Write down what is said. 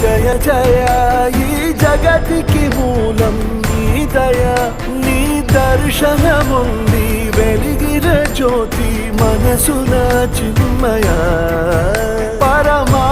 జయ జయ ఈ జగతికి మూలం నీ దయ నీ దర్శనముంది వెలిగిన జ్యోతి మనసున చిన్మయ పరమా